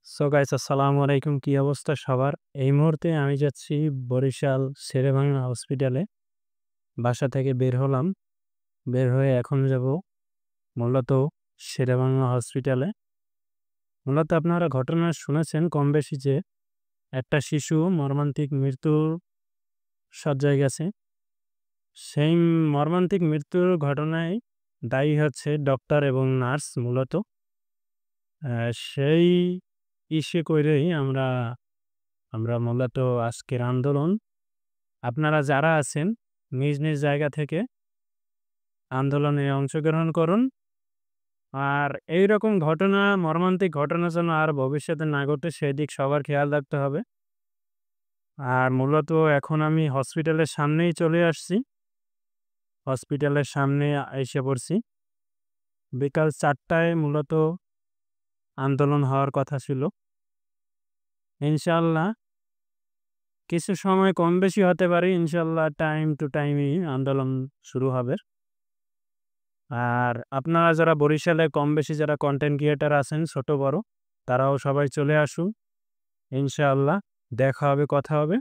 So guys আসসালামু আলাইকুম। কি অবস্থা সবার? এই মুহূর্তে আমি যাচ্ছি বরিশাল শেরেবাংলা হসপিটালে। বাসা থেকে বের হলাম। বের হয়ে এখন যাব মূলত শেরেবাংলা হসপিটালে। মূলত আপনারা ঘটনা শুনেছেন কমবেশি যে একটা শিশু মর্মান্তিক মৃত্যুর শয্যায় গেছে। সেই মর্মান্তিক মৃত্যুর ঘটনায় দায়ী হচ্ছে ডক্টর এবং নার্স মূলত। সেই ইস্যু কইরেই আমরা আমরা মূলত আজকের আন্দোলন। আপনারা যারা আছেন নিজ, নিজ জায়গা থেকে আন্দোলনে অংশগ্রহণ করুন। আর এইরকম ঘটনা, মর্মান্তিক ঘটনা যেন আর ভবিষ্যতে না ঘটে সেদিক সবার খেয়াল রাখতে হবে। আর মূলত এখন আমি হসপিটালের সামনেই চলে আসছি। হসপিটালের সামনে এসে পড়ছি। বিকাল ৪ টায় মূলত আন্দোলন হওয়ার কথা ছিল। ইনশাআল্লাহ কিছু সময় কম বেশি হতে পারে। ইনশাআল্লাহ টাইম টু টাইমই আন্দোলন শুরু হবে। আর আপনারা যারা বরিশালে কম বেশি যারা কনটেন্ট ক্রিয়েটর আছেন ছোট বড়, তারাও সবাই চলে আসুন। ইনশাআল্লাহ দেখা হবে, কথা হবে।